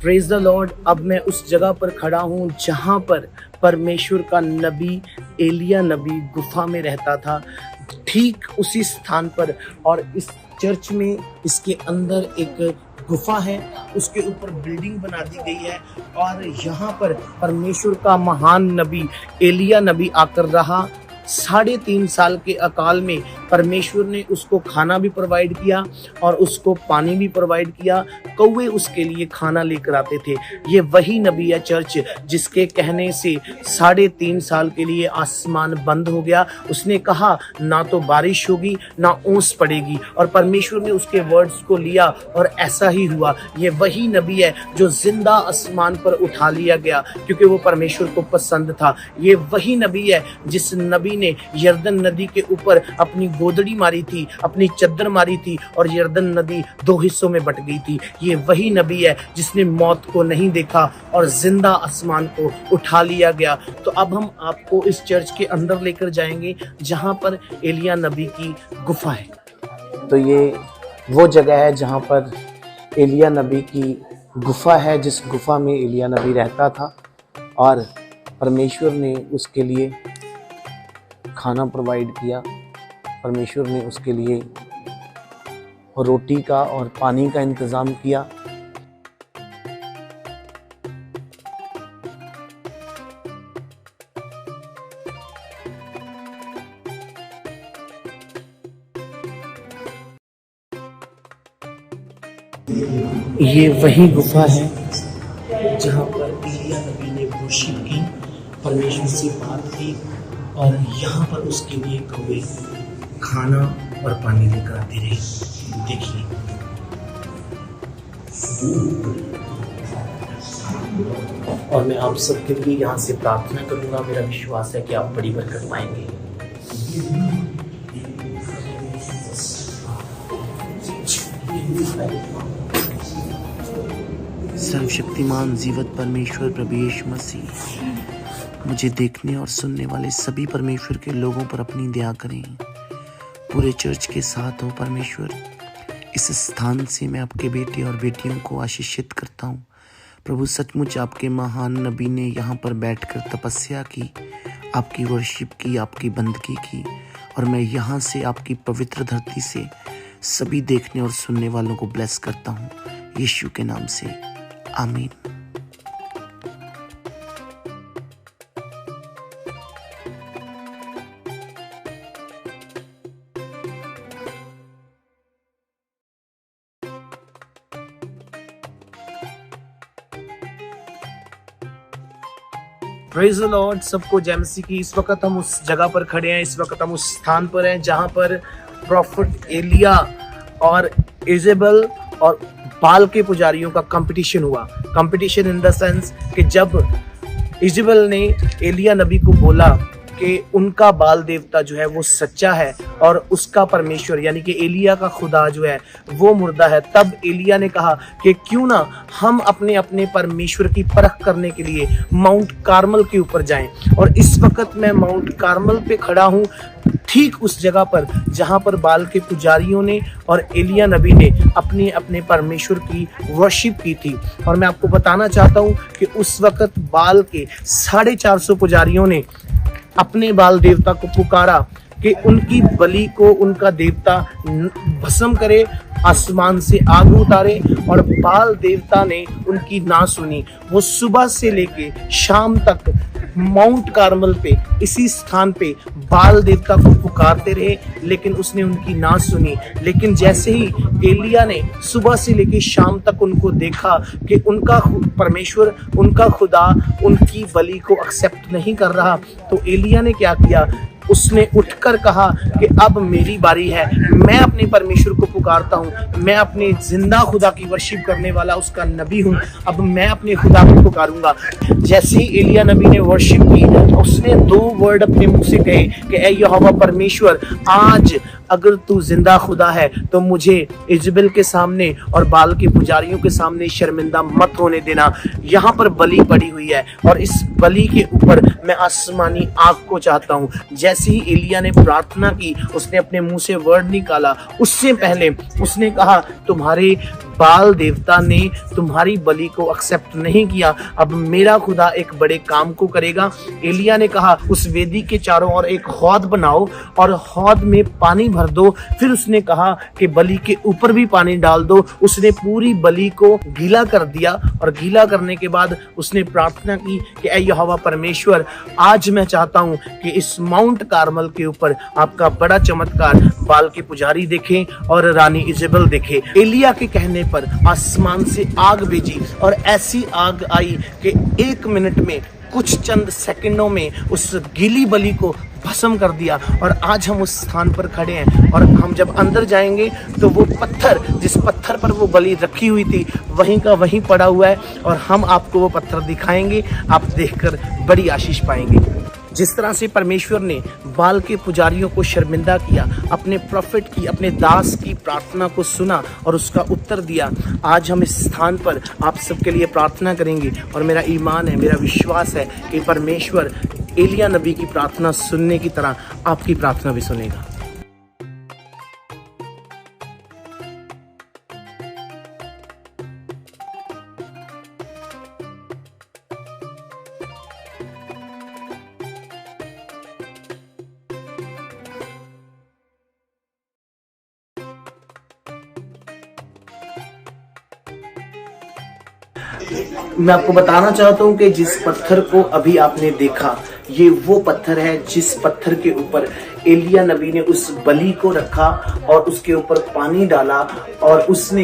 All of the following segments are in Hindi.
Praise the Lord. अब मैं उस जगह पर खड़ा हूँ जहाँ पर परमेश्वर का नबी एलिया नबी गुफा में रहता था, ठीक उसी स्थान पर। और इस चर्च में इसके अंदर एक गुफा है, उसके ऊपर बिल्डिंग बना दी गई है और यहाँ पर परमेश्वर का महान नबी एलिया नबी आकर रहा। 3.5 साल के अकाल में परमेश्वर ने उसको खाना भी प्रोवाइड किया और उसको पानी भी प्रोवाइड किया। कौवे उसके लिए खाना लेकर आते थे। ये वही नबी है चर्च जिसके कहने से 3.5 साल के लिए आसमान बंद हो गया। उसने कहा ना तो बारिश होगी ना ओस पड़ेगी, और परमेश्वर ने उसके वर्ड्स को लिया और ऐसा ही हुआ। ये वही नबी है जो जिंदा आसमान पर उठा लिया गया क्योंकि वो परमेश्वर को पसंद था। ये वही नबी है जिस नबी ने यरदन नदी के ऊपर अपनी गोदड़ी मारी थी, अपनी चद्दर मारी थी और यरदन नदी 2 हिस्सों में बट गई थी। ये वही नबी है जिसने मौत को नहीं देखा और जिंदा आसमान को उठा लिया गया। तो अब हम आपको इस चर्च के अंदर लेकर जाएंगे जहां पर एलिया नबी की गुफा है। तो ये वो जगह है जहां पर एलिया नबी की गुफा है, जिस गुफा में एलिया नबी रहता था और परमेश्वर ने उसके लिए खाना प्रोवाइड किया। परमेश्वर ने उसके लिए रोटी का और पानी का इंतज़ाम किया। ये वही गुफा है जहाँ पर एलिया नबी ने वर्शिप की, परमेश्वर से बात की और यहाँ पर उसके लिए कौवे खाना और पानी लेकर आते रहे। देखिए, और मैं आप सबके लिए यहाँ से प्रार्थना करूँगा। मेरा विश्वास है कि आप बड़ी बरकत पाएंगे। सर्वशक्तिमान जीवत परमेश्वर प्रभु यीशु मसीह, मुझे देखने और सुनने वाले सभी परमेश्वर के लोगों पर अपनी दया करें। पूरे चर्च के साथ हो परमेश्वर। इस स्थान से मैं आपके बेटे और बेटियों को आशीषित करता हूँ। प्रभु सचमुच आपके महान नबी ने यहाँ पर बैठकर तपस्या की, आपकी वर्शिप की, आपकी बंदगी की, और मैं यहाँ से आपकी पवित्र धरती से सभी देखने और सुनने वालों को ब्लेस करता हूँ यीशु के नाम से, आमीन। Praise the Lord. सबको जय मसीह की। इस वक्त हम उस जगह पर खड़े हैं, इस वक्त हम उस स्थान पर हैं जहां पर प्रॉफिट एलिया और इजेबल और बाल के पुजारियों का कंपटीशन हुआ। कंपटीशन इन द सेंस कि जब इजेबल ने एलिया नबी को बोला कि उनका बाल देवता जो है वो सच्चा है और उसका परमेश्वर यानी कि एलिया का खुदा जो है वो मुर्दा है, तब एलिया ने कहा कि क्यों ना हम अपने अपने परमेश्वर की परख करने के लिए माउंट कार्मल के ऊपर जाएं। और इस वक्त मैं माउंट कार्मल पे खड़ा हूँ, ठीक उस जगह पर जहां पर बाल के पुजारियों ने और एलिया नबी ने अपने अपने परमेश्वर की वर्शिप की थी। और मैं आपको बताना चाहता हूं कि उस वक्त बाल के 450 पुजारियों ने अपने बाल देवता को पुकारा कि उनकी बलि को उनका देवता भस्म करे, आसमान से आग उतारे, और बाल देवता ने उनकी ना सुनी। वो सुबह से लेके शाम तक माउंट कार्मल पे इसी स्थान पे बाल देवता को पुकारते रहे, लेकिन उसने उनकी ना सुनी। लेकिन जैसे ही एलिया ने सुबह से लेके शाम तक उनको देखा कि उनका परमेश्वर, उनका खुदा उनकी बलि को एक्सेप्ट नहीं कर रहा, तो एलिया ने क्या किया, उसने उठकर कहा कि अब मेरी बारी है, मैं अपने परमेश्वर को पुकारता हूँ, मैं अपने जिंदा खुदा की वर्शिप करने वाला उसका नबी हूँ, अब मैं अपने खुदा को पुकारूंगा। जैसे ही एलिया नबी ने वर्शिप की, उसने 2 वर्ड अपने मुंह से कहे कि ऐ यहोवा परमेश्वर, आज अगर तू जिंदा खुदा है तो मुझे इजबेल के सामने और बाल के पुजारियों के सामने शर्मिंदा मत होने देना। यहाँ पर बलि पड़ी हुई है और इस बलि के ऊपर मैं आसमानी आग को चाहता हूँ। जैसे ही एलिया ने प्रार्थना की, उसने अपने मुंह से वर्ड निकाला, उससे पहले उसने कहा तुम्हारे बाल देवता ने तुम्हारी बलि को एक्सेप्ट नहीं किया, अब मेरा खुदा एक बड़े काम को करेगा। एलिया ने कहा उस वेदी के चारों ओर एक हौद बनाओ और हौद में पानी भर दो। फिर उसने कहा कि बलि के ऊपर भी पानी डाल दो। उसने पूरी बलि को गीला कर दिया और गीला करने के बाद उसने प्रार्थना की कि ऐ यहोवा परमेश्वर, आज मैं चाहता हूं कि इस माउंट कार्मल के ऊपर आपका बड़ा चमत्कार बाल के पुजारी देखें और रानी इजेबल देखे। एलिया के कहने पर आसमान से आग भेजी और ऐसी आग आई कि 1 मिनट में, कुछ चंद सेकंडों में उस गीली बलि को भस्म कर दिया। और आज हम उस स्थान पर खड़े हैं और हम जब अंदर जाएंगे तो वो पत्थर, जिस पत्थर पर वो बलि रखी हुई थी, वहीं का वहीं पड़ा हुआ है और हम आपको वो पत्थर दिखाएंगे। आप देखकर बड़ी आशीष पाएंगे। जिस तरह से परमेश्वर ने बाल के पुजारियों को शर्मिंदा किया, अपने प्रोफेट की, अपने दास की प्रार्थना को सुना और उसका उत्तर दिया, आज हम इस स्थान पर आप सबके लिए प्रार्थना करेंगे। और मेरा ईमान है, मेरा विश्वास है कि परमेश्वर एलिया नबी की प्रार्थना सुनने की तरह आपकी प्रार्थना भी सुनेगा। मैं आपको बताना चाहता हूं कि जिस पत्थर को अभी आपने देखा, ये वो पत्थर है जिस पत्थर के ऊपर एलिया नबी ने उस बलि को रखा और उसके ऊपर पानी डाला और उसने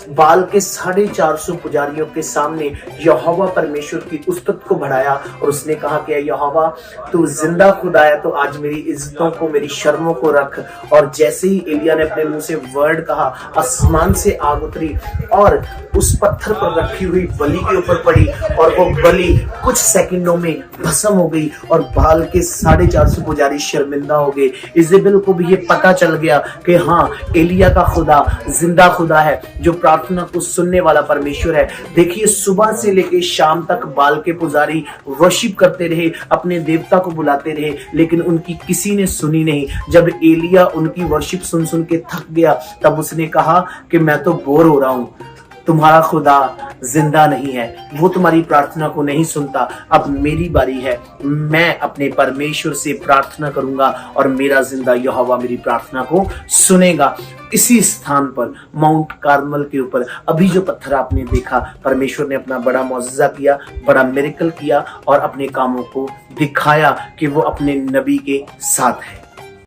बाल के 450 पुजारियों के सामने यहोवा परमेश्वर की उस्तत को बढ़ाया और उसने कहा कि यहोवा, तू जिंदा खुदा है, तो आज मेरी इज्जतों को, मेरी शर्मों को रख। और जैसे ही एलिया ने अपने मुंह से वर्ड कहा, आसमान से आग उतरी और उस पत्थर पर रखी हुई बलि के ऊपर पड़ी और वो बलि कुछ सेकंडों में भस्म हो गई और बाल के 450 पुजारी शर्मिंदा हो गए। इजेबेल को भी ये पता चल गया कि हाँ, एलिया का खुदा जिंदा खुदा है, जो प्रार्थना को सुनने वाला परमेश्वर है। देखिए, सुबह से लेकर शाम तक बाल के पुजारी वर्शिप करते रहे, अपने देवता को बुलाते रहे, लेकिन उनकी किसी ने सुनी नहीं। जब एलिया उनकी वर्शिप सुन सुन के थक गया, तब उसने कहा कि मैं तो बोर हो रहा हूं, तुम्हारा खुदा जिंदा नहीं है, वो तुम्हारी प्रार्थना को नहीं सुनता। अब मेरी बारी है, मैं अपने परमेश्वर से प्रार्थना करूंगा और मेरा जिंदा यहोवा मेरी प्रार्थना को सुनेगा। इसी स्थान पर माउंट कार्मल के ऊपर अभी जो पत्थर आपने देखा, परमेश्वर ने अपना बड़ा मौजज़ा किया, बड़ा मिरेकल किया और अपने कामों को दिखाया कि वो अपने नबी के साथ है।